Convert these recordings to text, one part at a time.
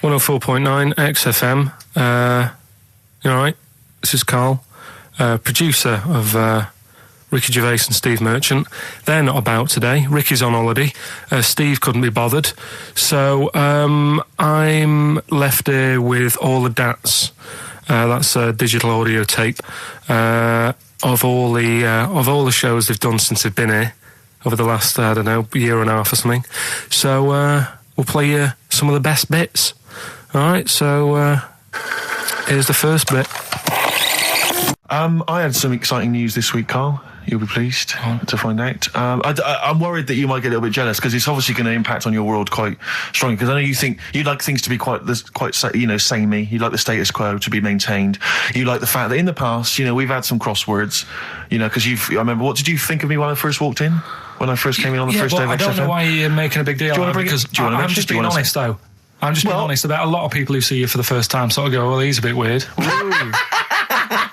104.9 XFM. You alright? This is Karl, producer of Ricky Gervais and Steve Merchant. They're not about today. Ricky's on holiday. Steve couldn't be bothered. So I'm left here with all the DATs. That's a digital audio tape of all the shows they've done since they've been here over the last, I don't know, year and a half or something. So we'll play you some of the best bits. Alright, so here's the first bit. I had some exciting news this week, Karl. You'll be pleased to find out. I'm worried that you might get a little bit jealous because it's obviously going to impact on your world quite strongly. Because I know you think you'd like things to be quite samey. You like the status quo to be maintained. You like the fact that in the past, we've had some crosswords. Because I remember. What did you think of me when I first walked in? When I first came in on the first day of XFM? I don't know why you're making a big deal out of it. Because I'm just being honest, though. I'm just being honest about a lot of people who see you for the first time sort of go, well, he's a bit weird.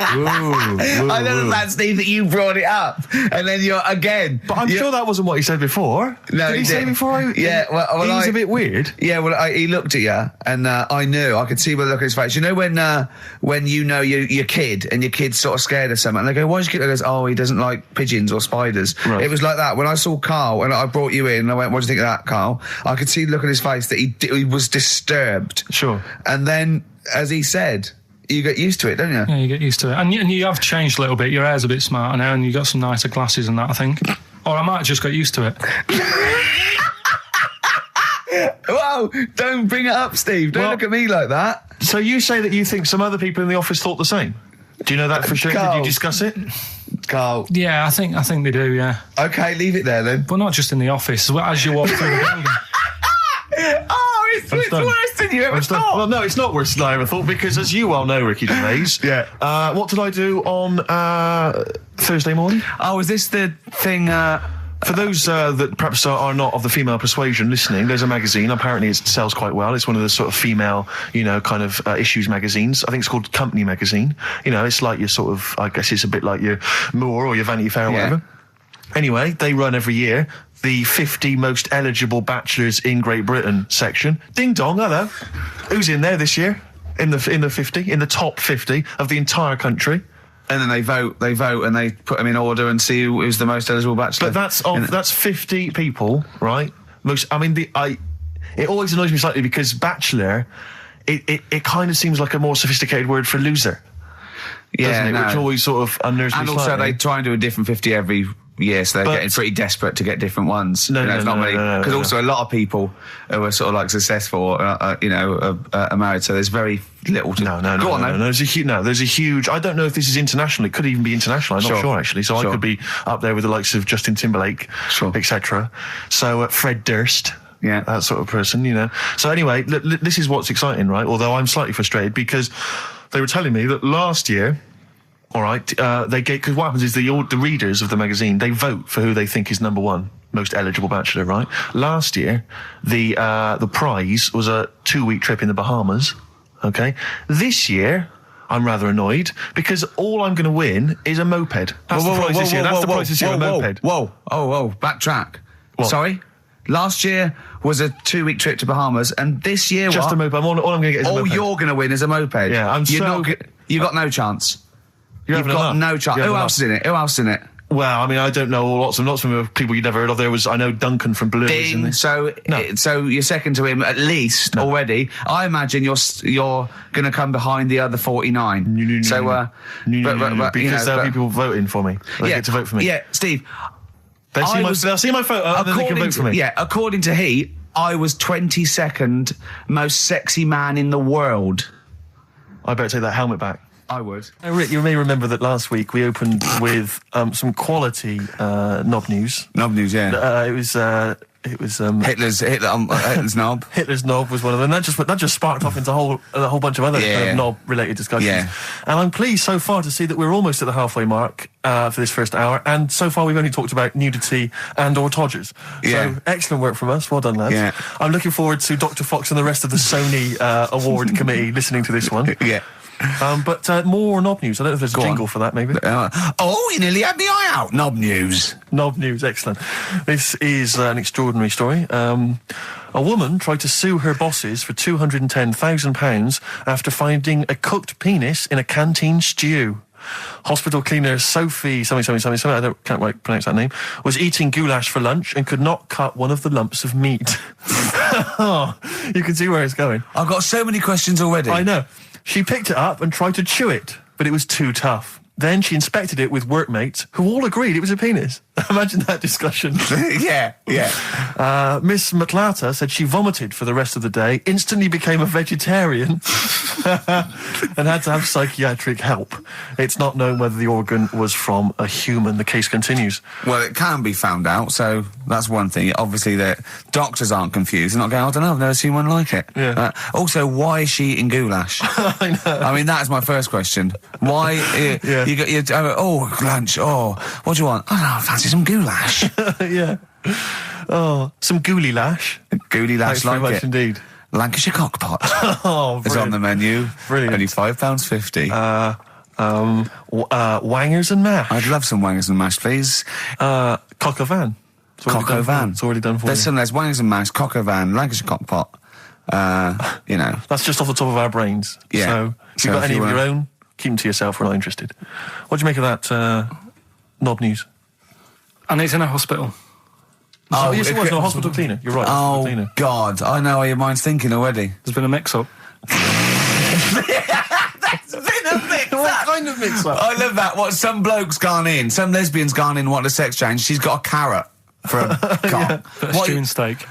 I know that, Steve, that you brought it up, and then you're again. But I'm sure that wasn't what he said before. No, did he say before? He's a bit weird. Yeah, he looked at you, and I could see by the look on his face. You know when your kid, and your kid's sort of scared of something, and they go, "Why's your kid?" And goes, "Oh, he doesn't like pigeons or spiders." Right. It was like that when I saw Karl, and I brought you in, and I went, "What do you think of that, Karl?" I could see the look on his face that he was disturbed. Sure. And then, as he said, you get used to it, don't you? Yeah, you get used to it. And you have changed a little bit. Your hair's a bit smarter now, and you got some nicer glasses and that, I think. Or I might have just got used to it. Whoa, don't bring it up, Steve. Don't look at me like that. So you say that you think some other people in the office thought the same? Do you know that for sure? Karl. Did you discuss it? Karl. Yeah, I think they do, yeah. Okay, leave it there then. But not just in the office, as you walk through the building. Oh, it's worse than you ever thought. Well, no, it's not worse than I ever thought, because as you well know, Ricky Gervais, what did I do on Thursday morning? Oh, is this the thing... For those that perhaps are not of the female persuasion listening, there's a magazine. Apparently it sells quite well. It's one of the sort of female, issues magazines. I think it's called Company Magazine. It's like your sort of, I guess it's a bit like your Moore or your Vanity Fair or whatever. Anyway, they run every year the 50 most eligible bachelors in Great Britain section. Ding dong, hello. Who's in there this year? In the 50, in the top 50 of the entire country. And then they vote, and they put them in order and see who's the most eligible bachelor. But that's 50 people, right? It always annoys me slightly because bachelor, it kind of seems like a more sophisticated word for loser. Yeah, doesn't it? no. Which always sort of unnerves me slightly. And also they try and do a different 50 every year, so they're getting pretty desperate to get different ones. No, because also a lot of people who are sort of like successful, are married, so there's very little to... No. There's a huge... I don't know if this is international. It could even be international. I'm not sure, actually. So I could be up there with the likes of Justin Timberlake, etc. So Fred Durst... Yeah, that sort of person, So anyway, this is what's exciting, right? Although I'm slightly frustrated because they were telling me that last year... All right, because what happens is the readers of the magazine, they vote for who they think is number one most eligible bachelor, right? Last year, the prize was a 2-week trip in the Bahamas. Okay, this year I'm rather annoyed because all I'm going to win is a moped. That's the prize this year. That's the prize this year. A moped. Whoa! Backtrack. What? Sorry. Last year was a 2-week trip to Bahamas, and this year just a moped. All I'm going to get is a moped. All you're going to win is a moped. Yeah, you got no chance. You've got no chance. Who else is in it? Well, I mean, I don't know lots of people you've never heard of. I know Duncan from Blue. Ding. So you're second to him at least already. I imagine you're going to come behind the other 49. Because there are people voting for me. They get to vote for me. Yeah, Steve. They'll see my photo and then they can vote for me. Yeah, according to Heat, I was 22nd most sexy man in the world. I better take that helmet back. I would. Hey, Rick, you may remember that last week we opened with some quality knob news. Knob news, yeah. It was Hitler's knob. Hitler's knob was one of them. That just sparked off into a whole bunch of other kind of knob-related discussions. Yeah. And I'm pleased so far to see that we're almost at the halfway mark for this first hour. And so far we've only talked about nudity and/or Todgers. Yeah. So excellent work from us. Well done, lads. Yeah. I'm looking forward to Dr. Fox and the rest of the Sony award committee listening to this one. Yeah. But more knob news. I don't know if there's a jingle for that, maybe. You nearly had the eye out. Knob news. Knob news, excellent. This is an extraordinary story. A woman tried to sue her bosses for £210,000 after finding a cooked penis in a canteen stew. Hospital cleaner Sophie, can't quite pronounce that name, was eating goulash for lunch and could not cut one of the lumps of meat. You can see where it's going. I've got so many questions already. I know. She picked it up and tried to chew it, but it was too tough. Then she inspected it with workmates, who all agreed it was a penis. Imagine that discussion. Yeah. Miss Matlata said she vomited for the rest of the day, instantly became a vegetarian, and had to have psychiatric help. It's not known whether the organ was from a human. The case continues. Well, it can be found out, so that's one thing. Obviously, the doctors aren't confused. They're not going, I don't know, I've never seen one like it. Yeah. Also, why is she eating goulash? I know. I mean, that's my first question. Why? You lunch. What do you want? I don't know, I fancy some goulash. Yeah. Some gooly lash. Gooly lash, Thanks very much it. Indeed. Lancashire cockpot. It's on the menu. Brilliant. Only £5.50. Wangers and mash. I'd love some wangers and mash, please. Cock o' van. Cock o' van. It's already done for There's you. there's wangers and mash, cock o' van, Lancashire cockpot. That's just off the top of our brains. Yeah. So if you've got any of your own, keep them to yourself. We're not interested. What do you make of that knob news? And he's in a hospital. Yes, it was. No, hospital cleaner. You're right. Oh, cleaner. God. I know how your mind's thinking already. There's been a mix-up. What kind of mix-up? I love that. What, some bloke's gone in, some lesbian's gone in, wanting a sex change. She's got a carrot for a cock. Bit of stew and steak.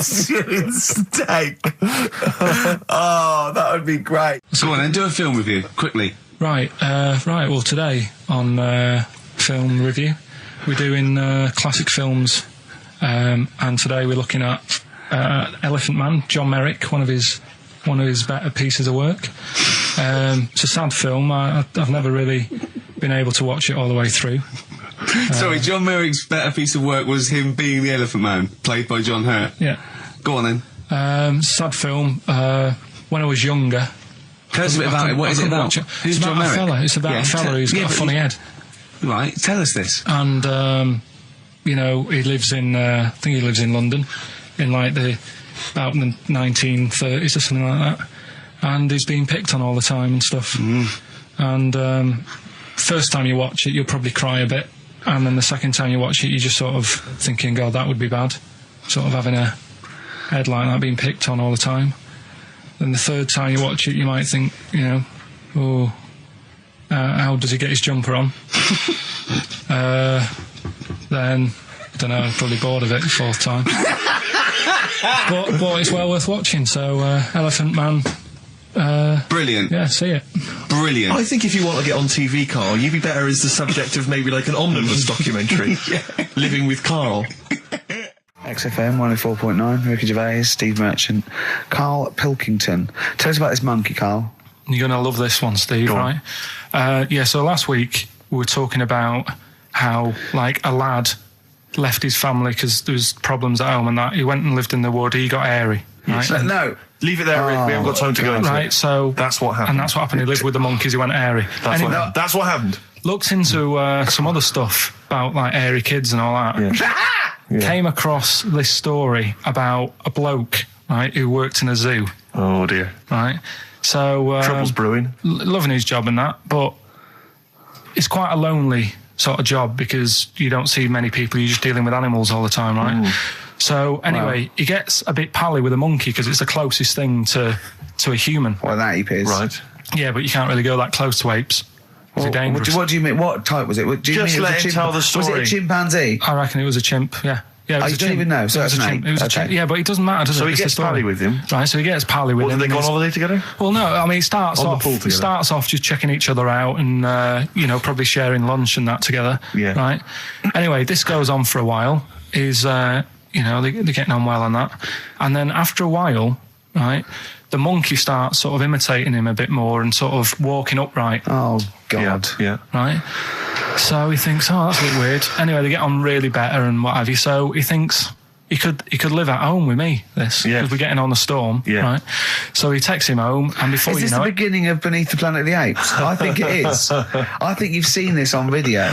Stewing steak. That would be great. So on then, do a film review, quickly. Right. Well, today on film review, we're doing classic films, and today we're looking at Elephant Man, John Merrick, one of his better pieces of work. It's a sad film. I've never really been able to watch it all the way through. Sorry, John Merrick's better piece of work was him being the Elephant Man, played by John Hurt. Yeah. Go on then. Sad film. When I was younger. Tell us a bit about it. What is it about? Who's John Merrick? It's about a fella who's got a funny head. Right, tell us this. And, he lives in, I think he lives in London, in like about the 1930s or something like that. And he's being picked on all the time and stuff. And first time you watch it, you'll probably cry a bit. And then the second time you watch it, you're just sort of thinking, God, that would be bad. Sort of having a head like that being picked on all the time. Then the third time you watch it, you might think, how does he get his jumper on? Then, I don't know, I'm probably bored of it the fourth time. but it's well worth watching, so Elephant Man. Brilliant. Yeah, see it. Brilliant. I think if you want to get on TV, Karl, you'd be better as the subject of maybe like an omnibus documentary. Living with Karl. XFM 104.9, Ricky Gervais, Steve Merchant, Karl Pilkington. Tell us about this monkey, Karl. You're going to love this one, Steve, right? So last week we were talking about how, like, a lad left his family because there was problems at home and that. He went and lived in the wood. He got airy. Right? Yes. No, leave it there, Rick. We haven't got time to go into it. Right, so... That's what happened. And that's what happened. He lived with the monkeys. He went airy. That's what happened. Looked into some other stuff about, like, airy kids and all that. Yeah. Came across this story about a bloke, right, who worked in a zoo. Oh, dear. Right? So... Trouble's brewing. Loving his job and that, but it's quite a lonely sort of job because you don't see many people. You're just dealing with animals all the time, right? So anyway, he gets a bit pally with a monkey because it's the closest thing to a human. Well, that ape is. Right. Yeah, but you can't really go that close to apes. It's dangerous. What do you mean? What type was it? Just let him tell the story. Was it a chimpanzee? I reckon it was a chimp, yeah. Yeah, it was you a don't chimp. even know, so it was that's a chimp. It was a chimp. Yeah, but it doesn't matter, does it? So he gets pally with him? Right, so he gets pally with him. Do they go on holiday together? Well, no, I mean, it starts On the pool together? starts off just checking each other out and, probably sharing lunch and that together. Yeah. Right? Anyway, this goes on for a while. They're getting on well on that. And then after a while, right, the monkey starts sort of imitating him a bit more and sort of walking upright. Oh, God. Yeah. Right? So he thinks, that's a bit weird. Anyway, they get on really better and what have you. So he thinks he could live at home with me, this. Yeah. Because we're getting on a storm. Yeah. Right? So he takes him home, and before is this you know the beginning of Beneath the Planet of the Apes? I think it is. I think you've seen this on video.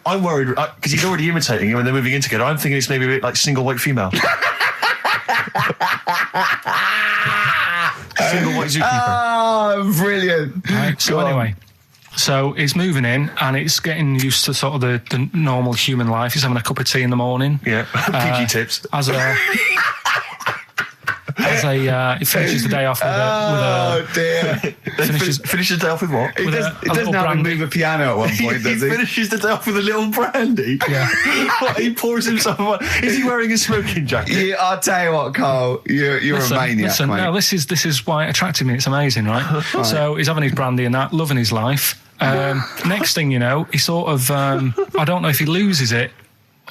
I'm worried, because he's already imitating him and they're moving in together. I'm thinking it's maybe a bit like Single White Female. Single White Zookeeper. Oh, brilliant. Right, so anyway, so he's moving in, and it's getting used to sort of the normal human life. He's having a cup of tea in the morning. Yeah, PG tips. He finishes the day off with a dear. Finishes the day off with what? He doesn't have to move a piano at one point, does he? He finishes the day off with a little brandy. Yeah. He pours himself on. Is he wearing a smoking jacket? Yeah, I'll tell you what, Carl, you're a maniac, mate. No, this is why it attracted me. It's amazing, right? So he's having his brandy and that, loving his life. Next thing you know, he sort of, I don't know if he loses it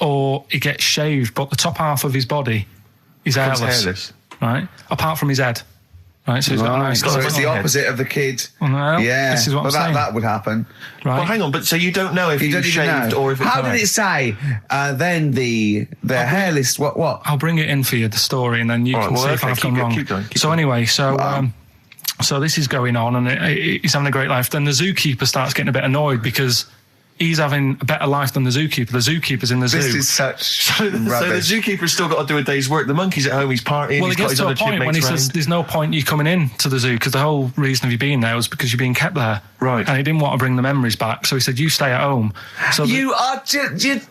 or he gets shaved, but the top half of his body is hairless. Right, apart from his head. Right, so he's got a nice. So it's the opposite of the kid. Well, yeah, this is what I'm saying. That would happen. Right. Well, hang on, but so you don't know if he's shaved or if it's How did it say? Then the hairless. What? I'll bring it in for you, the story, and then you can see if I've gone wrong. Keep going. So anyway, so this is going on, and he's having a great life. Then the zookeeper starts getting a bit annoyed because he's having a better life than the zookeeper. The zookeeper's in the zoo. This is such so the zookeeper's still got to do a day's work. The monkey's at home, he's partying. Well, he gets to a point when he says there's no point you coming in to the zoo because the whole reason of you being there was because you're being kept there. Right. And he didn't want to bring the memories back, so he said, you stay at home. So you're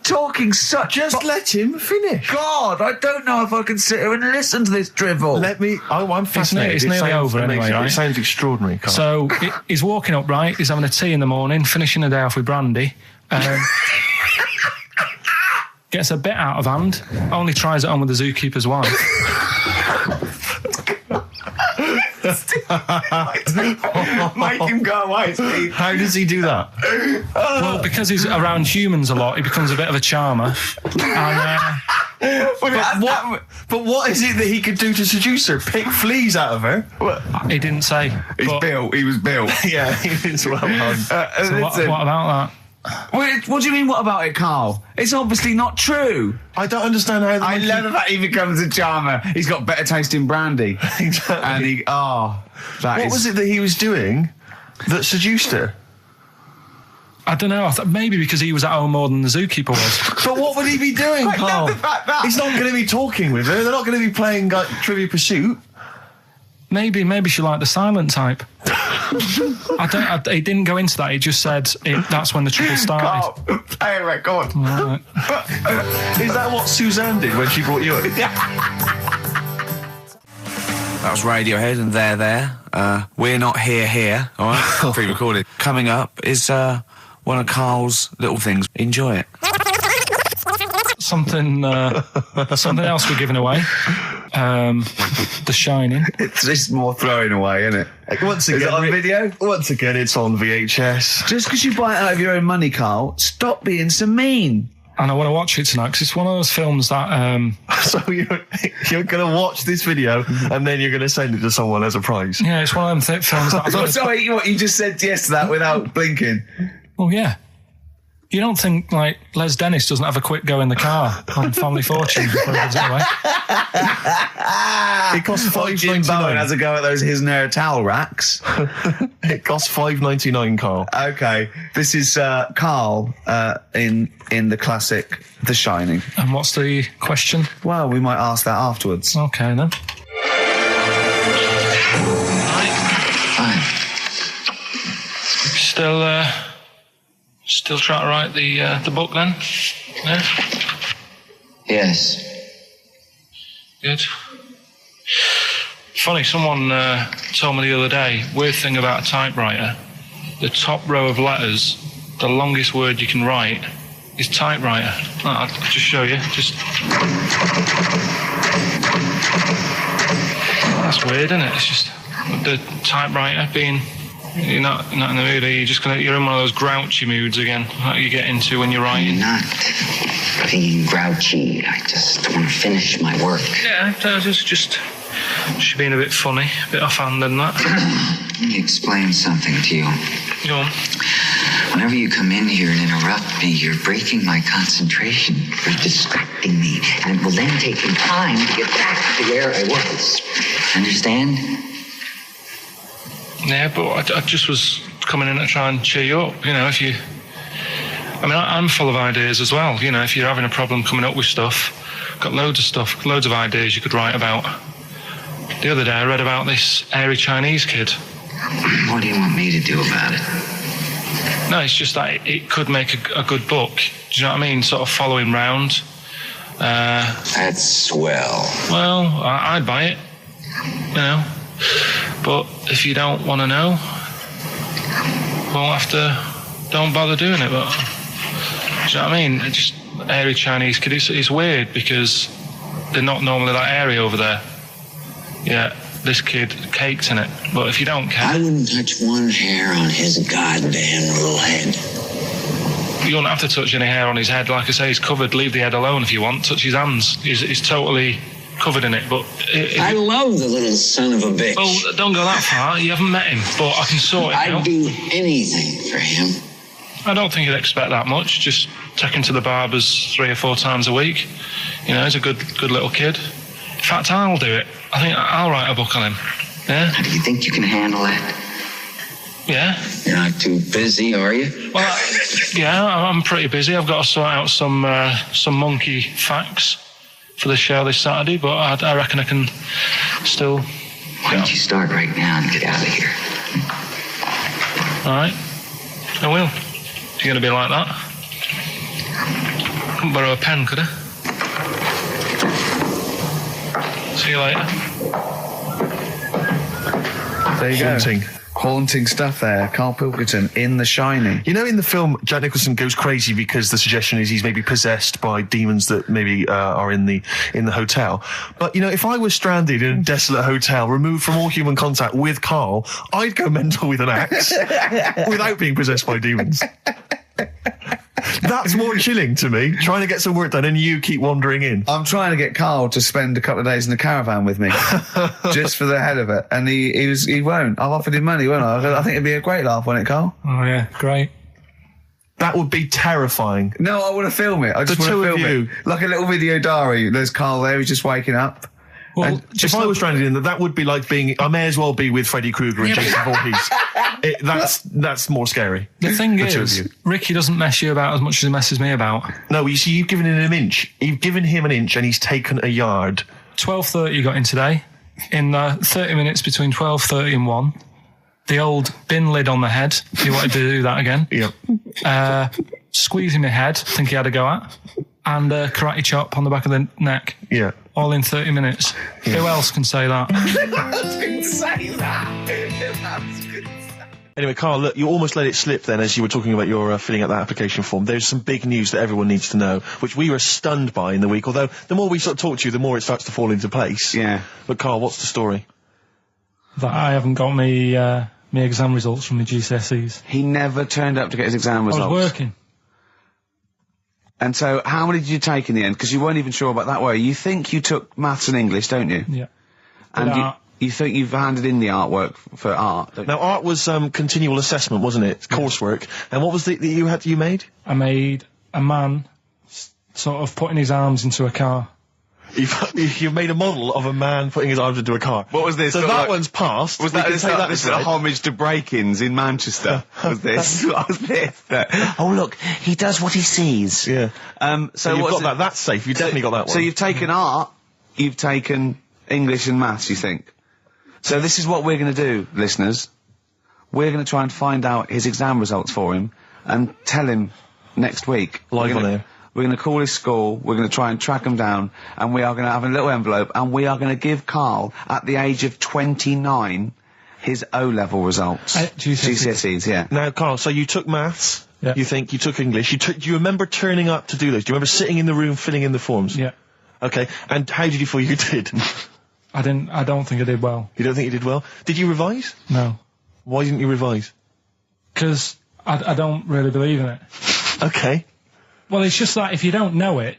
talking such... Just let him finish. God, I don't know if I can sit here and listen to this drivel. I'm fascinated. It's nearly over anyway, right? It sounds extraordinary, Karl. So he's walking up, right? He's having a tea in the morning, finishing the day off with brandy. Gets a bit out of hand, only tries it on with the zookeeper's wife. Make him go away, Steve. How does he do that? Well, because he's around humans a lot, he becomes a bit of a charmer. But what is it that he could do to seduce her? Pick fleas out of her? He didn't say. He was built. Yeah, he was well done. So what about that? What do you mean, what about it, Karl? It's obviously not true. I don't understand how... I love the fact he becomes a charmer. He's got better taste in brandy. Exactly. And what was it that he was doing that seduced her? I don't know. I thought maybe because he was at home more than the zookeeper was. But what would he be doing, Karl? He's not going to be talking with her. They're not going to be playing Trivia Pursuit. Maybe she liked the silent type. He didn't go into that. He just said that's when the trouble started. Karl, play a record. Right. Is that what Suzanne did when she brought you in? That was Radiohead, and they're there. We're not here. All right, pre-recorded. Coming up is one of Karl's little things. Enjoy it. Something else we're giving away. The Shining. It's just more throwing away, isn't it? Once again, is it on video? Once again, it's on VHS. Just because you buy it out of your own money, Karl, stop being so mean. And I want to watch it tonight because it's one of those films that... So you're going to watch this video and then you're going to send it to someone as a prize? Yeah, it's one of them films that... Sorry, what you just said yes to that without blinking? Well, yeah. You don't think, like, Les Dennis doesn't have a quick go in the car on Family Fortune before he gives it away? It costs $5.99. Jim Bowen has a go at those his and her towel racks. It costs $5.99, Karl. Okay, this is Karl in the classic The Shining. And what's the question? Well, we might ask that afterwards. Okay, then. Fine. Still trying to write the book then? Yeah? Yes. Good. Funny, someone told me the other day, weird thing about a typewriter, the top row of letters, the longest word you can write is typewriter. I'll just show you. That's weird, isn't it? It's just the typewriter being... You're not in the mood, are you? You're in one of those grouchy moods again, that you get into when you're writing. I'm not being grouchy. I just want to finish my work. Yeah, just being a bit funny, a bit offhand and that. Let me explain something to you. Go on. Whenever you come in here and interrupt me, you're breaking my concentration. You're distracting me. And it will then take me time to get back to where I was. Understand? Yeah, but I just was coming in to try and cheer you up. You know, if you... I mean, I'm full of ideas as well. You know, if you're having a problem coming up with stuff, got loads of stuff, loads of ideas you could write about. The other day I read about this airy Chinese kid. What do you want me to do about it? No, it's just that it could make a good book. Do you know what I mean? Sort of following round. That's swell. Well, I'd buy it. You know. But if you don't want to know, we'll have to... Don't bother doing it, but... Do you know what I mean? It's just airy Chinese kid. It's weird because they're not normally that airy over there. Yeah, this kid caked in it. But if you don't care... I wouldn't touch one hair on his goddamn little head. You don't have to touch any hair on his head. Like I say, he's covered. Leave the head alone if you want. Touch his hands. He's totally covered in it. But I love the little son of a bitch. Well, don't go that far. You haven't met him. But I can sort it out. I'd do anything for him. I don't think he'd expect that much. Just take him to the barbers 3 or 4 times a week. You know, he's a good little kid. In fact, I'll do it. I think I'll write a book on him. Yeah? Do you think you can handle that? Yeah. You're not too busy, are you? Well, yeah, I'm pretty busy. I've got to sort out some monkey facts for the show this Saturday, but I reckon I can still... Why don't you start right now and get out of here? All right. I will. You're going to be like that? Couldn't borrow a pen, could I? See you later. There you go. Haunting stuff there. Karl Pilkington in The Shining. You know, in the film, Jack Nicholson goes crazy because the suggestion is he's maybe possessed by demons that maybe are in the hotel. But, you know, if I was stranded in a desolate hotel, removed from all human contact with Karl, I'd go mental with an axe without being possessed by demons. That's more chilling to me, trying to get some work done and you keep wandering in. I'm trying to get Karl to spend a couple of days in the caravan with me, just for the hell of it. And he won't. I've offered him money, won't I? I think it'd be a great laugh, wouldn't it, Karl? Oh, yeah, great. That would be terrifying. No, I want to film it. I just want to film it. Like a little video diary. There's Karl there, he's just waking up. Well, if I was stranded in that would be like being... I may as well be with Freddy Krueger and Jason Voorhees. That's more scary. The thing is, Ricky doesn't mess you about as much as he messes me about. No, you see, you've given him an inch. You've given him an inch and he's taken a yard. 12:30 you got in today. In 30 minutes between 12:30 and 1. The old bin lid on the head. He wanted to do that again. Yep. Squeezing my head, think he had a go at. And a karate chop on the back of the neck. Yeah. All in 30 minutes. Yeah. Who else can say that? I didn't say that. Anyway, Karl, look, you almost let it slip then as you were talking about your filling out that application form. There's some big news that everyone needs to know, which we were stunned by in the week, although the more we sort of talk to you, the more it starts to fall into place. Yeah. But, Karl, what's the story? That I haven't got me exam results from the GCSEs. He never turned up to get his exam results. I was working. And so, how many did you take in the end? Because you weren't even sure about that, were you? You think you took maths and English, don't you? Yeah. And you think you've handed in the artwork for art, don't you? Now, art was continual assessment, wasn't it? Coursework. And what was it that you made? I made a man sort of putting his arms into a car. You've made a model of a man putting his arms into a car. What was this? So that one's passed. Was that this a homage to break-ins in Manchester? Was this? What was this? Oh, look, he does what he sees. Yeah. So you've got that. That's safe. You've definitely got that one. So you've taken art, you've taken English and maths, you think? So this is what we're going to do, listeners. We're going to try and find out his exam results for him and tell him next week. Live on air. We're going to call his school, we're going to try and track him down, and we are going to have a little envelope, and we are going to give Karl, at the age of 29, his O-level results. GCSEs, yeah. Now, Karl, so you took maths, yeah. You think, you took English, do you remember turning up to do those? Do you remember sitting in the room filling in the forms? Yeah. Okay, and how did you feel you did? I don't think I did well. You don't think you did well? Did you revise? No. Why didn't you revise? Because I don't really believe in it. Okay. Well, it's just that if you don't know it,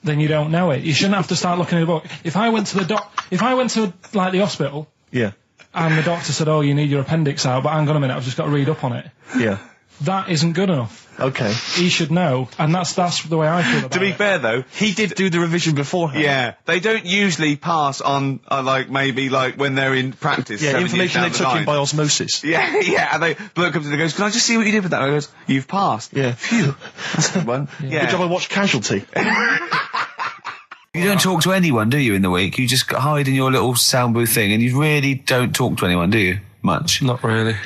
then you don't know it. You shouldn't have to start looking at a book. If I went to like the hospital, yeah, and the doctor said, "Oh, you need your appendix out," but hang on a minute, I've just got to read up on it. Yeah. that isn't good enough. Okay. He should know, and that's the way I feel about it. To be fair, though, He did do the revision beforehand. yeah, they don't usually pass on, maybe when they're in practice. Yeah, 7 information they years down took the in line. by osmosis. Yeah, yeah, and bloke comes in and goes, "Can I just see what you did with that?" And I goes, "You've passed." Yeah. Phew. That's a good one. Yeah. Good job I watched Casualty. You don't talk to anyone, do you, in the week? You just hide in your little sound booth thing, and you really don't talk to anyone, do you? Much? Not really.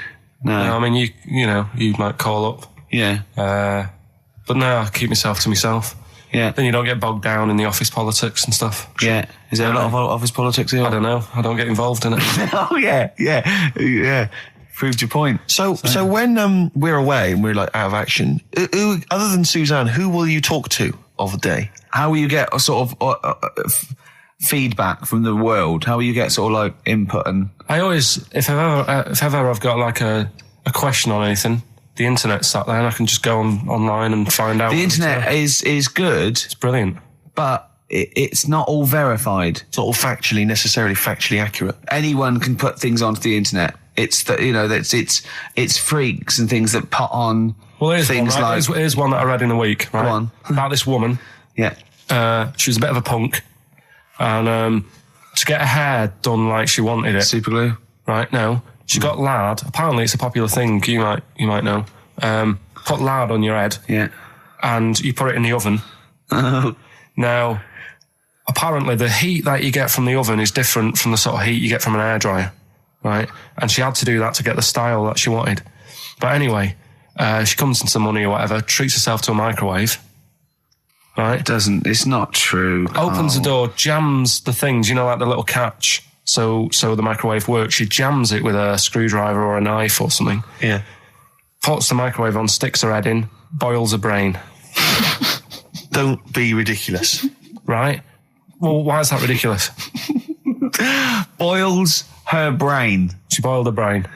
No. I mean, you might call up. Yeah. But no, I keep myself to myself. Yeah. Then you don't get bogged down in the office politics and stuff. Yeah. Is there a lot of office politics here? I don't know. I don't get involved in it. Oh, yeah. Proved your point. So when we're away and we're out of action, who, other than Suzanne, who will you talk to of the day? How will you get a sort of feedback from the world? How will you get sort of input and... I always, if ever I've got a question on anything, the internet's sat there and I can just go online and find out. The internet is good. It's brilliant. But it's not all verified. It's not all necessarily factually accurate. Anyone can put things onto the internet. It's it's freaks and things that put on things one, right? Here's one that I read in a week, right? Go on. About this woman. Yeah. She was a bit of a punk. And to get her hair done like she wanted it. Super glue. Right, no. She got lard. Apparently it's a popular thing, you might know. Put lard on your head. Yeah. And you put it in the oven. Now, apparently the heat that you get from the oven is different from the sort of heat you get from an hairdryer. Right? And she had to do that to get the style that she wanted. But anyway, she comes into money or whatever, treats herself to a microwave. Right? It's not true. Opens the door, jams the things, the little catch. So the microwave works. She jams it with a screwdriver or a knife or something. Yeah. Puts the microwave on, sticks her head in, boils her brain. Don't be ridiculous. Right? Well, why is that ridiculous? Boils her brain. She boiled her brain.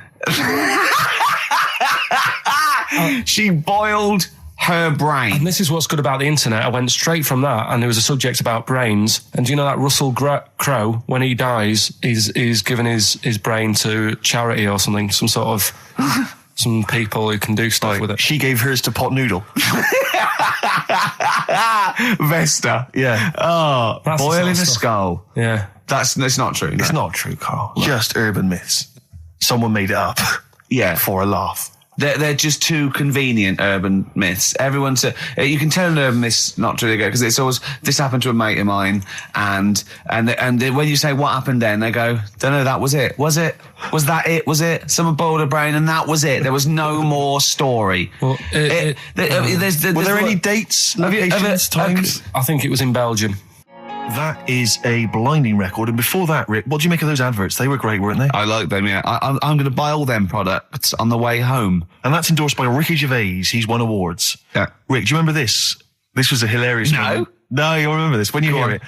She boiled her brain. And this is what's good about the internet. I went straight from that, and there was a subject about brains. And do you know that Russell Crowe, when he dies, he's given his brain to charity or something, some sort of some people who can do stuff with it. She gave hers to Pot Noodle. Vesta. Yeah. Oh, That's boiling the a sort of skull. Yeah. It's not true. No. It's not true, Karl. Just urban myths. Someone made it up. Yeah. For a laugh. They're just too convenient urban myths. Everyone's you can tell an urban myth's not true because it's always this happened to a mate of mine, and when you say what happened then, they go, don't know, that was it. Was it? Was that it? Was it? Someone boiled a brain and that was it. There was no more story. Well, were there any dates, locations, times? I think it was in Belgium. That is a blinding record. And before that, Rick, what do you make of those adverts? They were great, weren't they? I like them, yeah. I'm going to buy all them products on the way home. And that's endorsed by Ricky Gervais. He's won awards. Yeah. Rick, do you remember this? This was a hilarious moment. No, you'll remember this when you hear it.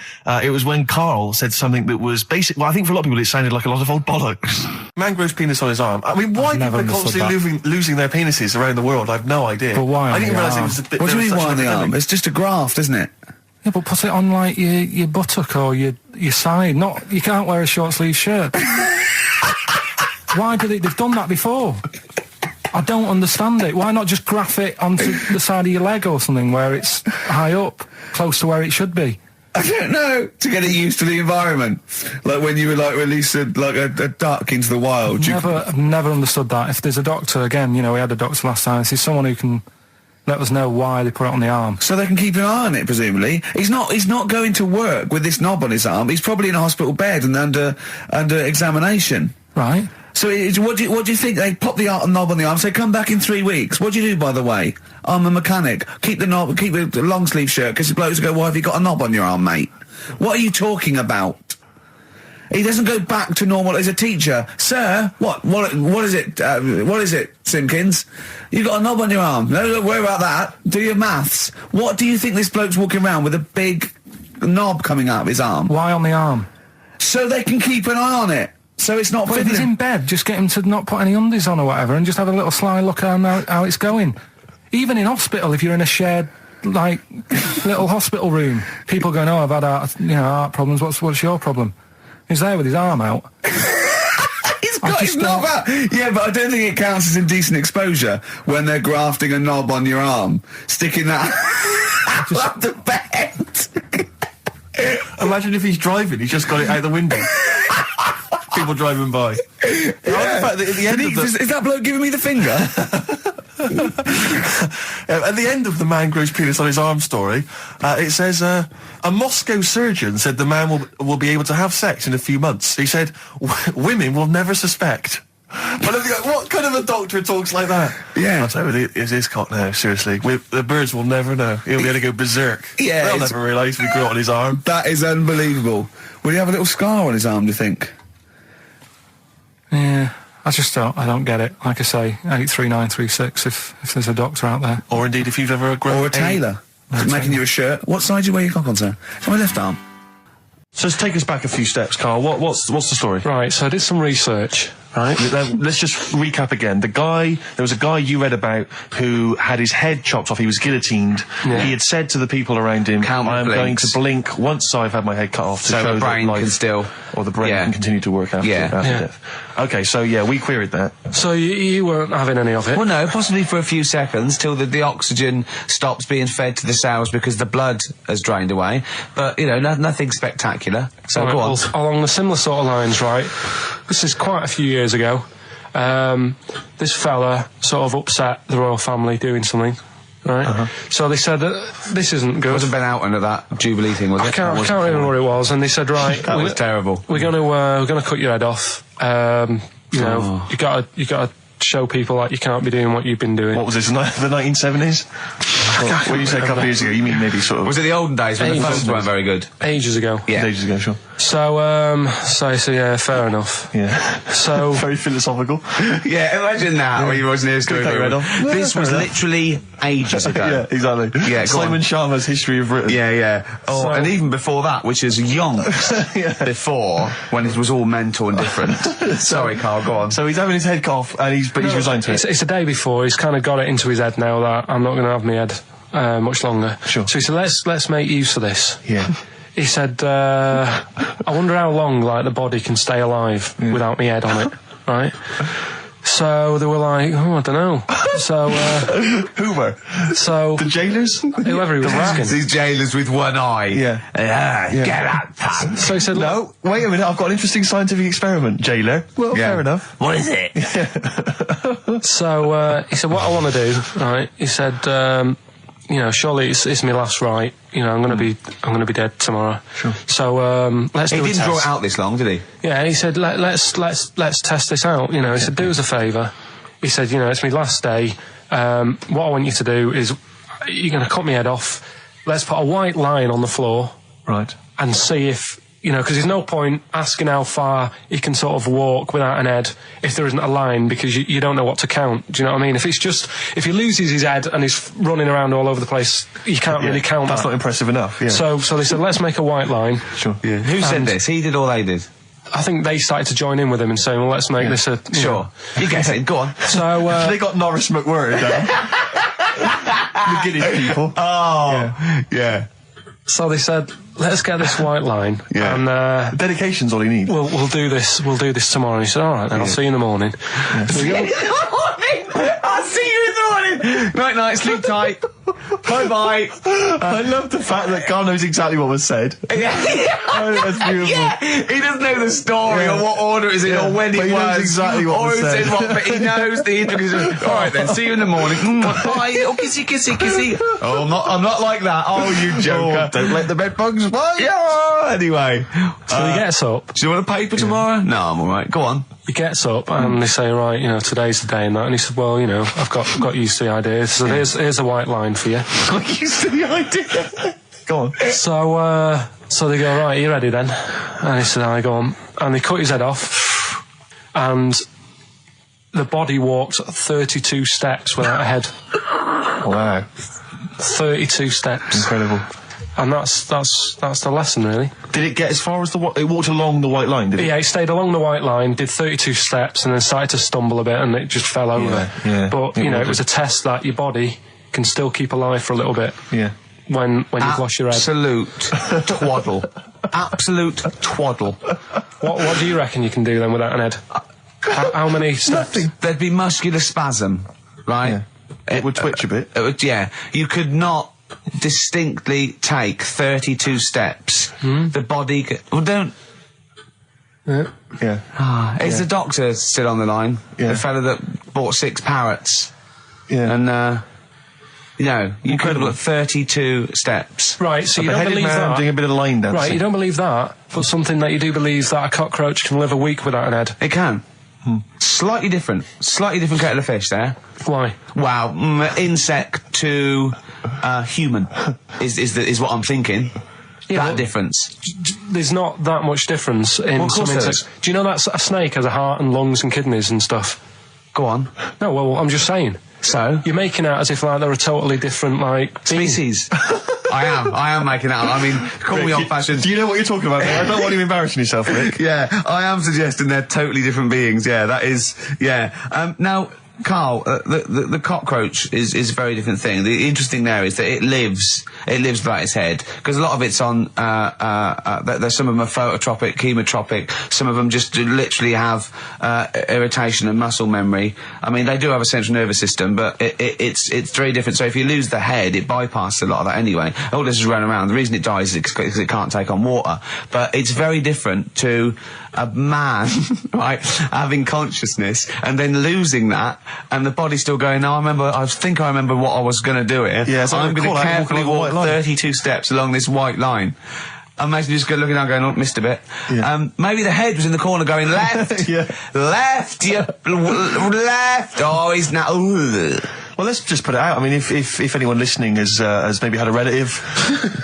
It was when Karl said something that was basic. Well, I think for a lot of people it sounded like a lot of old bollocks. Man grows penis on his arm. I mean, why people are constantly losing their penises around the world? I have no idea. But why? I didn't realise it was a bit. What do you mean why on the arm? It's just a graft, isn't it? Yeah, but put it on like your buttock or your side. You can't wear a short sleeve shirt. Why do they've done that before? I don't understand it. Why not just graph it onto the side of your leg or something where it's high up, close to where it should be? I don't know. To get it used to the environment, like when you were released a duck into the wild. I've never understood that. If there's a doctor, again, we had a doctor last time. There's someone who can let us know why they put it on the arm. So they can keep an eye on it, presumably. He's not going to work with this knob on his arm. He's probably in a hospital bed and under examination. Right. So what do you think? They pop the knob on the arm, say, come back in 3 weeks. What do you do, by the way? I'm a mechanic. Keep the long sleeve shirt, because the blokes go, why have you got a knob on your arm, mate? What are you talking about? He doesn't go back to normal as a teacher. Sir, what is it? What is it, Simpkins? You got a knob on your arm. No, don't worry about that. Do your maths. What do you think this bloke's walking around with a big knob coming out of his arm? Why on the arm? So they can keep an eye on it. So it's not... But if he's in bed, just get him to not put any undies on or whatever and just have a little sly look at how it's going. Even in hospital, if you're in a shared, little hospital room, people going, oh, I've had heart problems. What's your problem? He's there with his arm out. He's It's not that. Yeah, but I don't think it counts as indecent exposure when they're grafting a knob on your arm, sticking that up the bed. Imagine if he's driving, he's just got it out the window. People driving by. Yeah. In fact, at the end Is that bloke giving me the finger? At the end of the man grows penis on his arm story, it says, a Moscow surgeon said the man will be able to have sex in a few months. He said, women will never suspect. But what kind of a doctor talks like that? Yeah. I'll tell you, it's his cock now, seriously. The birds will never know. He'll be able to go berserk. Yeah. They'll never realise we grew it on his arm. That is unbelievable. Will he have a little scar on his arm, do you think? Yeah. I don't get it. Like I say, 83936 if there's a doctor out there. Or indeed if you've ever grown... Or a tailor. Making you a shirt. What side do you wear your cock on, sir? It's on my left arm. So let's take us back a few steps, Karl. What's the story? Right, so I did some research, right? Let's just recap again. There was a guy you read about who had his head chopped off. He was guillotined. Yeah. He had said to the people around him, I'm going to blink once I've had my head cut off to show the brain that life, can still... or the brain can continue to work after death. Okay, so we queried that. So you weren't having any of it? Well, no, possibly for a few seconds till the oxygen stops being fed to the cells because the blood has drained away. But, nothing spectacular. So right, go on. Well, along the similar sort of lines, right? This is quite a few years ago. This fella sort of upset the royal family doing something. Right, so they said this isn't good. It wasn't Ben Alton at that Jubilee thing, was it? I can't remember what it was. And they said, right, that was terrible. We're gonna cut your head off. You gotta show people like you can't be doing what you've been doing. What was this? The 1970s? What you said a couple of years ago? You mean maybe sort of? Was it the olden days when the phones weren't very good? Ages ago. Yeah, ages ago, sure. So yeah, fair enough. Yeah. So very philosophical. Yeah, imagine that when you watching this story. This was literally ages ago. Yeah, exactly. Yeah, Simon Sharma's History of Britain. Yeah. Oh, and even before that, which is yonks before when it was all mental and different. Sorry, Karl, go on. So he's having his head cut off, and he's resigned to it. It's a day before. He's kind of got it into his head now that I'm not going to have my head much longer. Sure. So he said, let's make use of this. Yeah. He said, I wonder how long the body can stay alive without my head on it, right? So they were like, I don't know. So who were? So the jailers, whoever he was asking. These jailers with one eye. Yeah. Get out, pal. So he said, no, wait a minute. I've got an interesting scientific experiment, jailer. Well, fair enough. What is it? So he said, what I want to do, right? He said, surely it's my last right. I'm going to be dead tomorrow. Sure. So let's do a test. He didn't draw it out this long, did he? Yeah. He said, let's test this out. He said, do us a favour. He said, it's my last day. What I want you to do is you're going to cut my head off. Let's put a white line on the floor. Right. And see if. Because there's no point asking how far he can sort of walk without an head if there isn't a line, because you don't know what to count. Do you know what I mean? If he loses his head and he's running around all over the place, you can't really count That's that. not impressive enough, yeah. So they said, let's make a white line. Sure. Yeah. Who said this? He did or they did? I think they started to join in with him and saying, well, let's make this a... Sure. You guess it. Go on. So... they got Norris McWhirter down. The Guinness people. Oh. Yeah. So they said, let's get this white line. Yeah. And dedication's all he needs. We'll do this tomorrow. And he said, all right, then I'll see you in the morning. I'll see you in the morning. Night, sleep tight. Bye. I love the fact that Karl knows exactly what was said. That's beautiful. Yeah. He doesn't know the story or what order it is in or when but it he was. knows exactly what was said. But he knows the intricacies. All right then, see you in the morning. Bye. Oh, kissy. Oh, I'm not like that. Oh, you joker. Don't let the bed bugs fly. Yeah. Anyway. So he gets up. Do you want a paper tomorrow? No, I'm all right. Go on. He gets up and they say, right, today's the day and that. And he said, well, I've got used to the idea. So here's a white line for you. Got used to the idea. Go on. So they go, right, are you ready then? And he said, go on. And they cut his head off. And the body walked 32 steps without a head. Wow. 32 steps. Incredible. And that's the lesson, really. Did it get as far as it walked along the white line, did it? Yeah, it stayed along the white line, did 32 steps, and then started to stumble a bit, and it just fell over. Yeah. But, it was a test that your body can still keep alive for a little bit. Yeah. When you've lost your head. Absolute twaddle. Absolute twaddle. What do you reckon you can do then without an head? How many steps? Nothing. There'd be muscular spasm, right? Yeah. It would twitch a bit. Yeah. You could not distinctly take 32 steps. The body don't... Yeah. Is the doctor still on the line? Yeah. The fella that bought 6 parrots. Yeah. And, you could have got 32 steps. Right, so you don't believe that. Doing a bit of line dancing. Right, you don't believe that, but something that you do believe that a cockroach can live a week without an head. It can. Slightly different kettle of fish there. Why? Wow, insect to human is what I'm thinking. Yeah, that difference. There's not that much difference in some insects. Do you know that a snake has a heart and lungs and kidneys and stuff? Go on. No, well, I'm just saying. So? You're making out as if like they're a totally different, like... species. I am making out. I mean, call me old-fashioned. Do you know what you're talking about? I don't want you embarrassing yourself, Rick. Yeah, I am suggesting they're totally different beings. Yeah, that is... Yeah. Now, Karl, the cockroach is a very different thing. The interesting there is that it lives without its head, because a lot of it's on, there's some of them are phototropic, chemotropic, some of them just literally have, irritation and muscle memory. I mean, they do have a central nervous system, but it's very different. So if you lose the head, it bypasses a lot of that anyway. All this is running around. The reason it dies is because it can't take on water. But it's very different to a man, right, having consciousness and then losing that, and the body still going, no, I think I remember what I was going to do here. Yeah, so I'm going to carefully walk 32 steps along this white line. Imagine just looking down going, oh, missed a bit. Yeah. Maybe the head was in the corner going, left, left, left, oh, he's now... Well, let's just put it out. I mean, if anyone listening has maybe had a relative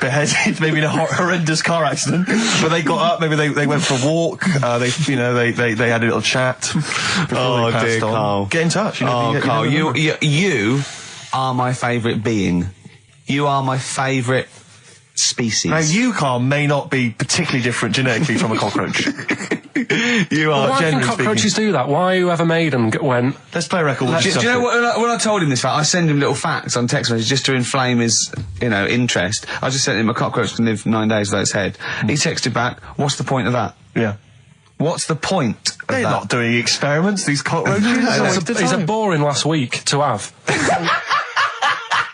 beheaded, maybe in a horrendous car accident, but they got up, maybe they went for a walk, they had a little chat before they passed on. Karl. Get in touch. Karl, you are my favourite being. You are my favourite species. Now, you, Karl, may not be particularly different genetically from a cockroach. You are. Why can cockroaches do that? Why whoever made them went... Let's play a record. Do you know what, when I told him this fact, I send him little facts on text messages just to inflame his, interest. I just sent him a cockroach can live 9 days without its head. He texted back, what's the point of that? Yeah. What's the point of They're that? not doing experiments, these cockroaches. He's a boring last week to have.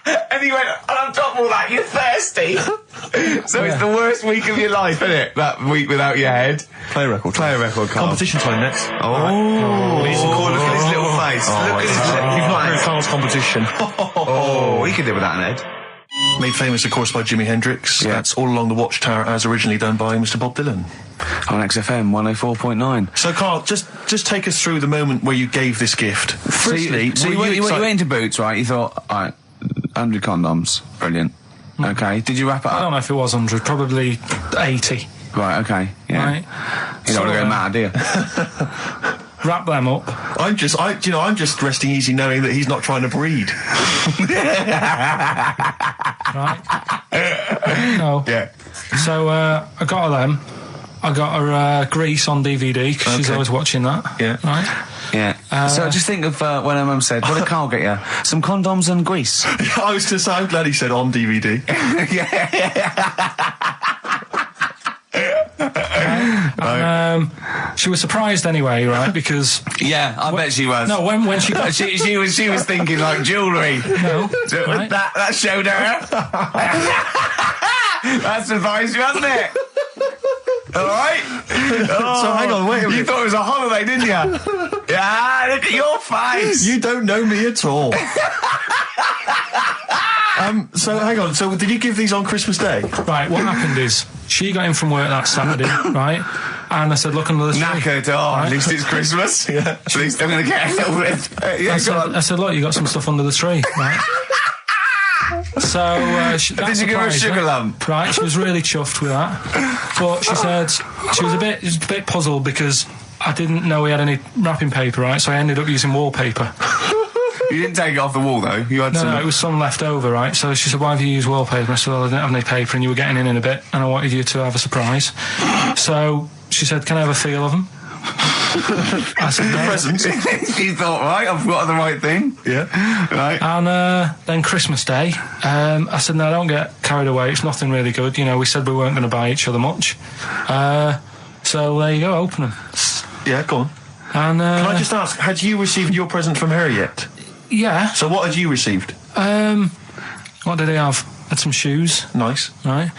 And he went, and on top of all that, you're thirsty. So it's the worst week of your life, isn't it? That week without your head. Play a record. Karl. Competition time next. Look at his little face. Look at his little face. You've not heard Karl's competition. He could do with that an head. Made famous, of course, by Jimi Hendrix. Yeah. That's All Along the Watchtower, as originally done by Mr. Bob Dylan. On XFM 104.9. So, Karl, just take us through the moment where you gave this gift. Firstly, so you went into Boots, right? You thought, all right, 100 condoms, brilliant. Okay, did you wrap it up? I don't know if it was 100, probably 80. Right, okay, yeah. Right. You don't want to go mad, do you? Wrap them up. I'm just resting easy knowing that he's not trying to breed. Right. No. Yeah. So, I got her them. I got her Grease on DVD, because she's always watching that. Yeah. Right? Yeah. So just think of when her mum said, what did Karl get you? Some condoms and grease. I was just, I'm glad he said on DVD. And, she was surprised anyway, right? Because yeah, I bet she was. No, when she got she was thinking like jewellery. No, right? that showed her. That surprised you, hasn't it? All right. So hang on, wait a minute. You thought it was a holiday, didn't you? Yeah, look at your face. You don't know me at all. So hang on. So did you give these on Christmas Day? Right. What happened is she got in from work that Saturday, right? And I said, look under the tree. Knackered. Right? At least it's Christmas. Yeah. At least I'm going to get a little bit. I said, look, you got some stuff under the tree, right? So did you give her a sugar lump? Right, she was really chuffed with that. But she said she was a bit puzzled because I didn't know we had any wrapping paper, right? So I ended up using wallpaper. You didn't take it off the wall though. You had No, it was some left over, right? So she said, why have you used wallpaper? I said, well, I didn't have any paper and you were getting in a bit and I wanted you to have a surprise. So she said, can I have a feel of them? I said, no. Presents. You thought, right, I've got the right thing. Yeah. Right. And then Christmas Day, I said, no, don't get carried away. It's nothing really good. You know, we said we weren't going to buy each other much. So there you go, open them. Yeah, go on. And can I just ask, had you received your present from her yet? Yeah. So what had you received? What did he have? Had some shoes. Nice. Right.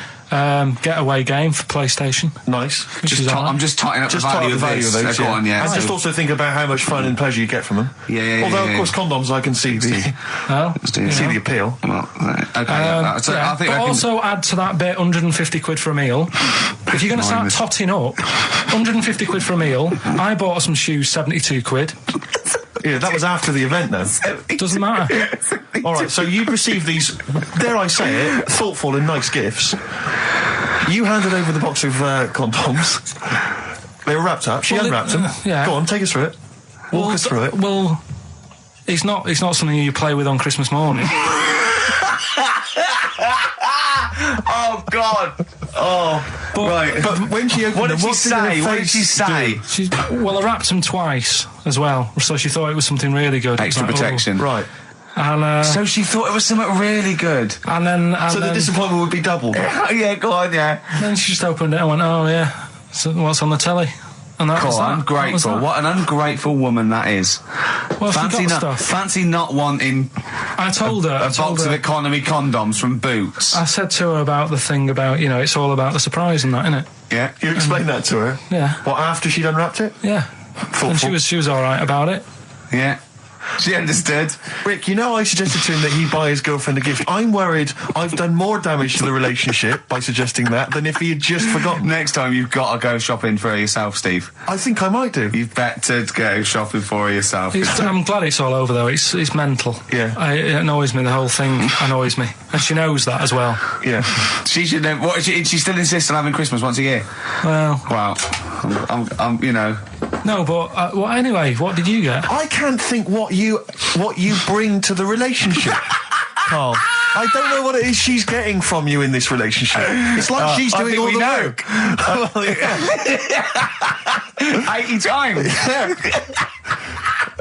Getaway game for PlayStation. Nice. I'm just totting up the value of those. Go on, yeah. And just also think about how much fun and pleasure you get from them. Although, of course, condoms, I can see the the appeal. Well, okay. So I think but also add to that bit 150 quid for a meal. If you're going to start totting up, 150 quid for a meal. I bought some shoes, 72 quid. Yeah, that was after the event, though. Doesn't matter. All right, so you received these, dare I say it, thoughtful and nice gifts. You handed over the box of condoms. They were wrapped up. She unwrapped them. Yeah. Go on, take us through it. Walk us through it. Well, it's not something you play with on Christmas morning. Oh God! Oh, right. But when she opened them, what did she say? I wrapped them twice as well, so she thought it was something really good. Extra protection, right? And so she thought it was something really good. And then the disappointment would be doubled. Yeah, go on, yeah. Then she just opened it and went, "Oh yeah, so what's on the telly?" And that was that. Ungrateful. What an ungrateful woman that is. Well, fancy not wanting. I told her a box of economy condoms from Boots. I said to her about the thing about, it's all about the surprise and that, innit? Yeah. You explained that to her? Yeah. What, after she'd unwrapped it? Yeah. Thoughtful. And she was all right about it. Yeah. She understood. Rick, I suggested to him that he buy his girlfriend a gift. I'm worried I've done more damage to the relationship by suggesting that than if he had just forgotten. Next time you've got to go shopping for her yourself, Steve. I think I might do. You've better go shopping for her yourself. I'm glad it's all over, though. It's mental. Yeah. It annoys me. The whole thing annoys me. And she knows that as well. Yeah. She should know. What, she still insists on having Christmas once a year? Well. Wow. I'm No, but anyway, what did you get? I can't think what you bring to the relationship, Karl. I don't know what it is she's getting from you in this relationship. It's like she's doing all the work. 80 times.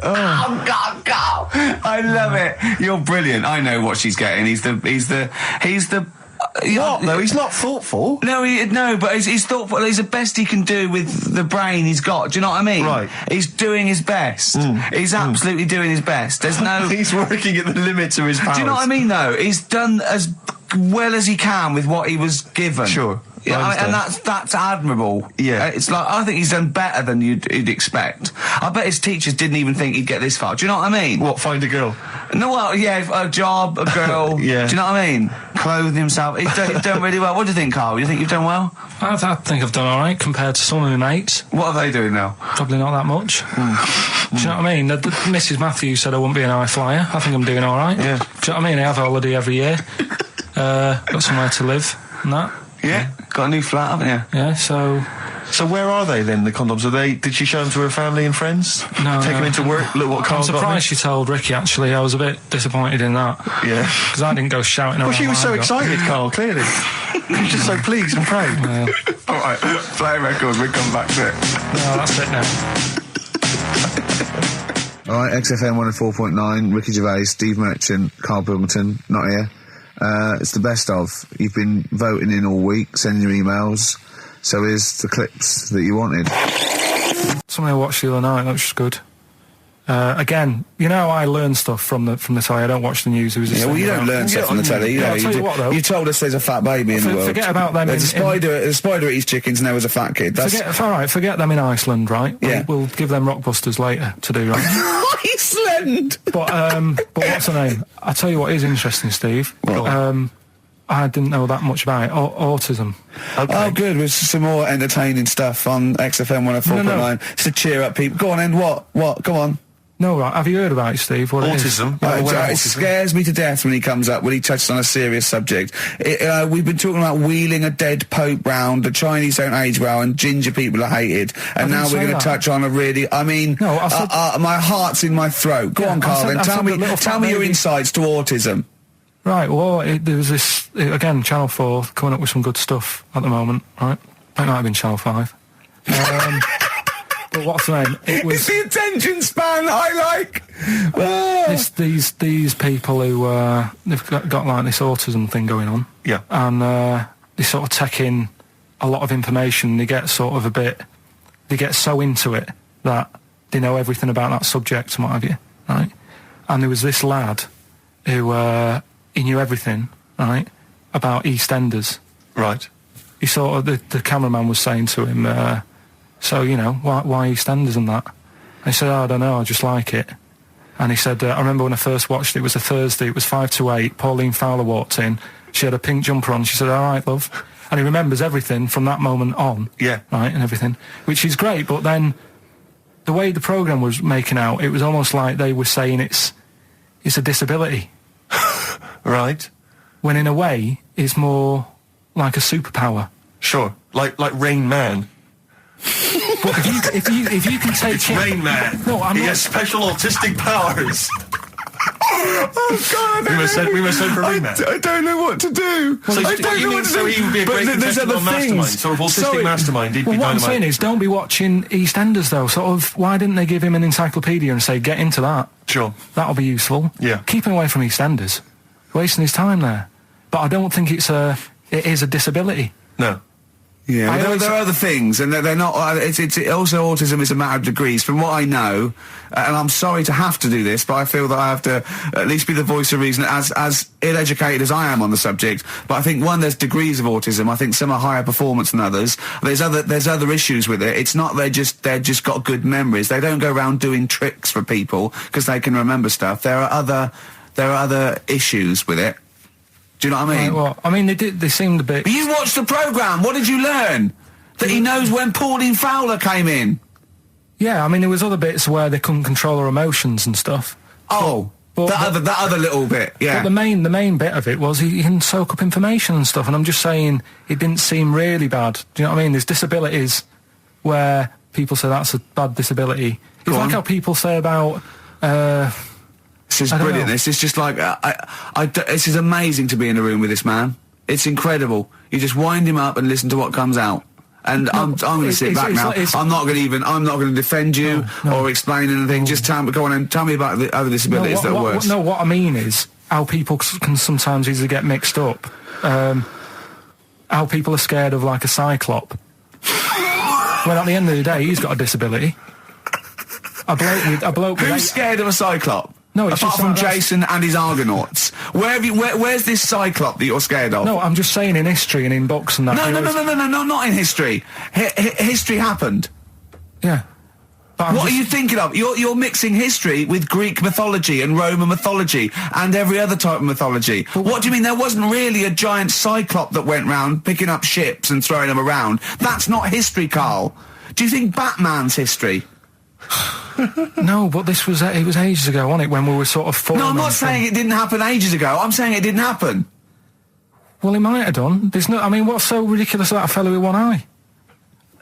Oh God, Karl! I love it. You're brilliant. I know what she's getting. He's the. What? No, he's not thoughtful. No, but he's thoughtful. He's the best he can do with the brain he's got. Do you know what I mean? Right. He's doing his best. He's absolutely doing his best. There's no. He's working at the limits of his powers. Do you know what I mean? Though he's done as well as he can with what he was given. Sure. Yeah, and that's admirable. Yeah, it's like I think he's done better than you'd expect. I bet his teachers didn't even think he'd get this far. Do you know what I mean? What, find a girl? No, well, yeah, a job, a girl. Yeah. Do you know what I mean? Clothe himself. He's done really well. What do you think, Karl? You think you've done well? I think I've done all right compared to some of my mates. What are they doing now? Probably not that much. Do you know what I mean? Mrs. Matthews said I wouldn't be an high flyer. I think I'm doing all right. Yeah. Do you know what I mean? I have a holiday every year. Got somewhere to live and that. Yeah. Got a new flat, haven't you? Yeah, so where are they then, the condoms? Did she show them to her family and friends? No. Take them into work? Look what Karl got me? I'm surprised she told Ricky, actually. I was a bit disappointed in that. Yeah. Because I didn't go shouting around. Well, she was so excited, Karl, clearly. She was just so pleased and proud. Yeah. All right, play a record, we'll come back to it. No, that's it now. All right, XFM 104.9, Ricky Gervais, Steve Merchant, Karl Pilkington, not here. It's the best of. You've been voting in all week, sending your emails. So here's the clips that you wanted. Something I watched the other night, that was good. Again, I learn stuff from the telly. I don't watch the news. Well, you don't learn stuff from the telly. I'll tell you what, though. You told us there's a fat baby in the world. Forget about them. There's a spider eats chickens and there was a fat kid. Forget them in Iceland, right? Yeah. We'll give them Rockbusters later to do, right? Iceland! But what's her name? I tell you what is interesting, Steve. I didn't know that much about it. Autism. Okay. Oh, good. With some more entertaining stuff on XFM 104.9. Just to cheer up people. Go on, then. What? Go on. No, right. Have you heard about it, Steve? What autism? It scares me to death when he comes up, when he touches on a serious subject. We've been talking about wheeling a dead pope round, the Chinese don't age well, and ginger people are hated. And now we're going to touch on a really... I mean, my heart's in my throat. Go on, Karl, then. Tell me your insights to autism. Right, well, there was this, again, Channel 4 coming up with some good stuff at the moment, right? It might have been Channel 5. But what's the name? It's the attention span I like! Oh. These people who, they've got like this autism thing going on. Yeah. And they sort of take in a lot of information, they get sort of they get so into it that they know everything about that subject and what have you, right? And there was this lad who, he knew everything, right, about EastEnders. Right. He sort of, the cameraman was saying to him, so, you know, why EastEnders and that? And he said, I don't know, I just like it. And he said, I remember when I first watched it, it was a Thursday, it was 5 to 8, Pauline Fowler walked in, she had a pink jumper on, she said, all right, love. And he remembers everything from that moment on. Yeah. Right, and everything, which is great, but then the way the programme was making out, it was almost like they were saying it's a disability. Right. When in a way, it's more like a superpower. Sure. Like Rain Man. But if you can take it's Rain Man. No, he has special autistic powers. Oh God! We must send for Rain Man. I don't know what to do. So he would be a great contestant on Mastermind, sort of autistic mastermind. He'd be what dynamite. I'm saying is, don't be watching EastEnders though. Sort of, why didn't they give him an encyclopedia and say, get into that? Sure. That'll be useful. Yeah. Keep him away from EastEnders. Wasting his time there. But I don't think it is a disability. No. Yeah, there are other things, and they're not. It's also autism is a matter of degrees. From what I know, and I'm sorry to have to do this, but I feel that I have to at least be the voice of reason, as ill-educated as I am on the subject. But I think there's degrees of autism. I think some are higher performance than others. There's other issues with it. It's not they're just got good memories. They don't go around doing tricks for people because they can remember stuff. There are other issues with it. Do you know what I mean? Right, well, I mean, they seemed a bit... But you watched the programme, what did you learn? That he knows when Pauline Fowler came in? Yeah, I mean, there was other bits where they couldn't control her emotions and stuff. Oh, that other little bit, yeah. But the main bit of it was he can soak up information and stuff, and I'm just saying it didn't seem really bad. Do you know what I mean? There's disabilities where people say that's a bad disability. It's like how people say about... This is brilliant. This is just like this is amazing to be in a room with this man. It's incredible. You just wind him up and listen to what comes out. And I'm going to sit back now. I'm not going to defend you or explain anything. Just go on and tell me about the other disabilities that are worse. What I mean is how people can sometimes easily get mixed up. How people are scared of like a cyclop. When at the end of the day, he's got a disability. A bloke. Who's scared of a cyclop? No, it's apart from Jason and his Argonauts. Where's this cyclop that you're scared of? No, I'm just saying in history and in books and that. No, not in history. History happened. Yeah. What are you thinking of? You're mixing history with Greek mythology and Roman mythology and every other type of mythology. What do you mean there wasn't really a giant cyclop that went round picking up ships and throwing them around? That's not history, Karl. Do you think Batman's history? No, but it was ages ago, wasn't it, when we were sort of forming... No, I'm not saying it didn't happen ages ago. I'm saying it didn't happen. Well, it might have done. I mean, what's so ridiculous about a fellow with one eye?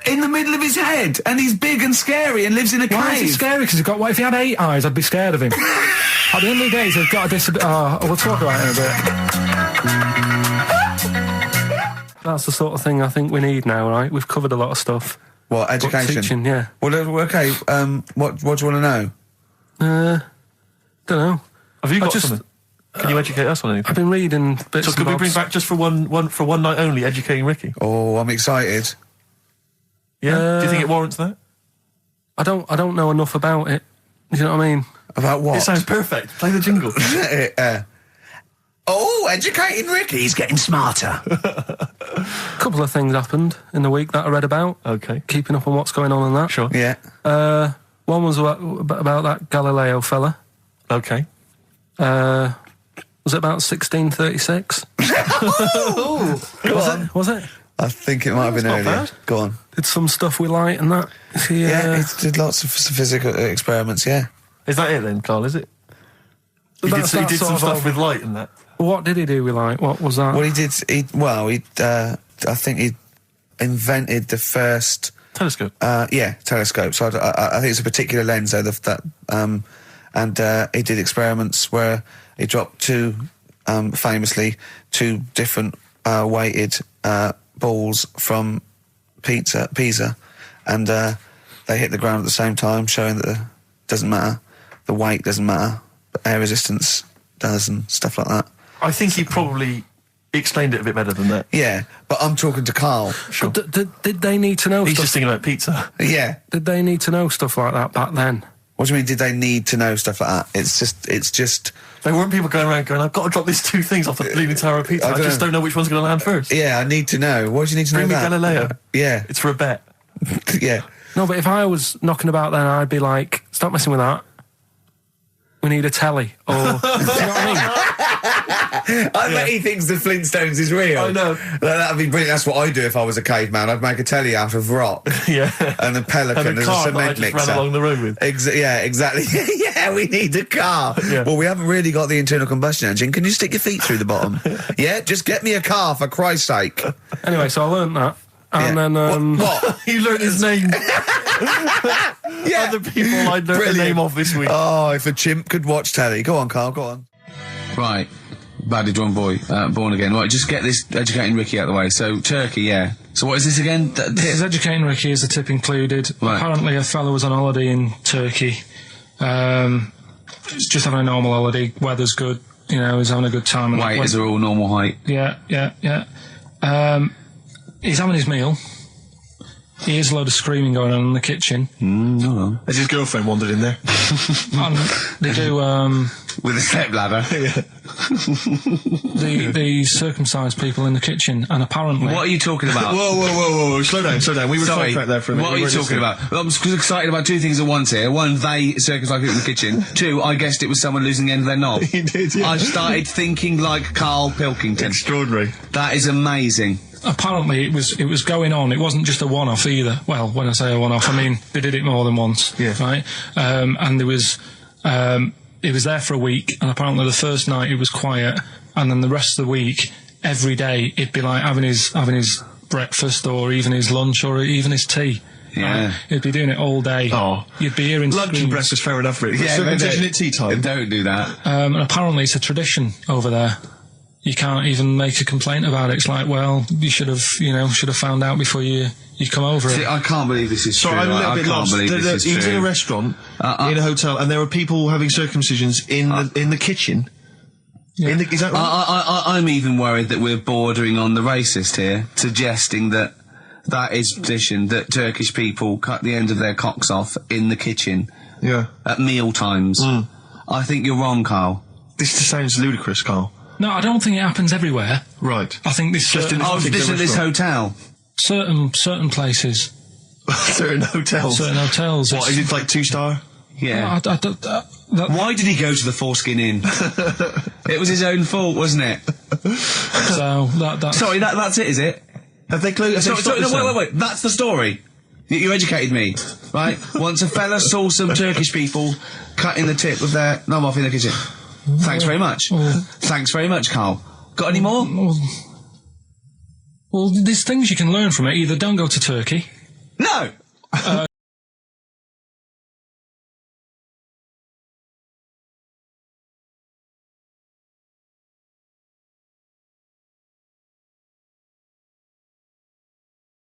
In the middle of his head, and he's big and scary and lives in a cave. Why is he scary? Because he's got... What if he had 8 eyes? I'd be scared of him. At the end of the day, he's got a disability... Oh, we'll talk about it in a bit. That's the sort of thing I think we need now, right? We've covered a lot of stuff. What, education? Teaching, yeah. Well, okay, what do you want to know? Don't know. Have you got something? Can you educate us on anything? I've been reading bits So could we bring back just for one night only, educating Ricky? Oh, I'm excited. Yeah? Do you think it warrants that? I don't know enough about it. Do you know what I mean? About what? It sounds perfect. Play the jingle. Educating Ricky, he's getting smarter. A couple of things happened in the week that I read about. Okay. Keeping up on what's going on in that. Sure. Yeah. One was about that Galileo fella. Okay. Was it about 1636? Was it? I think it might have been earlier. Bad. Go on. Did some stuff with light and that. He did lots of physical experiments, yeah. Is that it then, Karl, is it? He did some stuff with light and that. What did he do with light? What was that? Well, I think he invented the first... Telescope? Telescope. So I think it's a particular lens, though, and he did experiments where he dropped famously two different weighted balls from Pisa, and they hit the ground at the same time, showing that it doesn't matter, the weight doesn't matter, but air resistance does and stuff like that. I think he probably He explained it a bit better than that. Yeah, but I'm talking to Karl. Sure. Did they need to know He's stuff? just thinking about pizza. Yeah. Did they need to know stuff like that back then? What do you mean, did they need to know stuff like that? It's just... There weren't people going around going, I've got to drop these 2 things off the bleeding tower of pizza. I just don't know which one's going to land first. Yeah, I need to know. Why do you need to Bring know me that? Galileo. Yeah. It's for a bet. Yeah. No, but if I was knocking about then, I'd be like, stop messing with that. We need a telly. Or, do you know what I mean? I bet he thinks the Flintstones is real. I know. That'd be brilliant. That's what I'd do if I was a caveman. I'd make a telly out of rock. Yeah. And a pelican and a as car a cement that I just mixer. ran along the road with. Yeah, exactly. Yeah, we need a car. Yeah. Well, we haven't really got the internal combustion engine. Can you stick your feet through the bottom? Yeah, just get me a car, for Christ's sake. Anyway, so I learned that. And then... What? You learned his name. Yeah. Other people I learned the name of this week. Oh, if a chimp could watch telly. Go on, Karl, go on. Right. Badly drawn boy, born again. Right, just get this educating Ricky out of the way. So, Turkey, yeah. So what is this again? This is educating Ricky, is the tip included. Right. Apparently a fellow was on holiday in Turkey. He's just having a normal holiday. Weather's good. You know, he's having a good time. Waiters are all normal height. Yeah. He's having his meal. He hears a load of screaming going on in the kitchen. No. Has his girlfriend wandered in there? And they do, With a stepladder. the circumcised people in the kitchen, and apparently... What are you talking about? Whoa. Slow down. We were sidetracked there for a minute. What are you talking about? I'm excited about 2 things at once here. One, they circumcised people in the kitchen. 2, I guessed it was someone losing the end of their knob. He did, yeah. I started thinking like Karl Pilkington. Extraordinary. That is amazing. Apparently it was going on. It wasn't just a one-off either. Well, when I say a one-off, I mean they did it more than once. Yeah. Right. And there was it was there for a week, and apparently the first night it was quiet, and then the rest of the week, every day it'd be like having his breakfast, or even his lunch, or even his tea. Yeah. Right? He'd be doing it all day. Oh. You'd be hearing Lunch and screams. breakfast, fair enough, really. Yeah, Circumcision at tea time. Don't do that. And apparently it's a tradition over there. You can't even make a complaint about it. It's like, well, you should have found out before you come over. See, I can't believe this is Sorry, true. I'm a little I bit can't lost. believe this is He was in true. a restaurant, in a hotel, and there were people having circumcisions in the kitchen. Yeah. Is that right? I'm even worried that we're bordering on the racist here, suggesting that is tradition, that Turkish people cut the end of their cocks off in the kitchen. Yeah. At meal times. I think you're wrong, Karl. This just sounds ludicrous, Karl. No, I don't think it happens everywhere. Right. I think this Just in this This at this hotel. certain places, Certain hotels. certain hotels. What, is it like 2-star? Yeah. That, Why did he go to the Foreskin Inn? It was his own fault, wasn't it? so that Sorry, that's it, is it? Have they closed? Sorry, no, wait. That's the story. You educated me, right? Once a fella saw some Turkish people cutting the tip of their knob off in the kitchen. Thanks very much. Thanks very much, Karl. Got any more? Well, there's things you can learn from it. Either don't go to Turkey. No!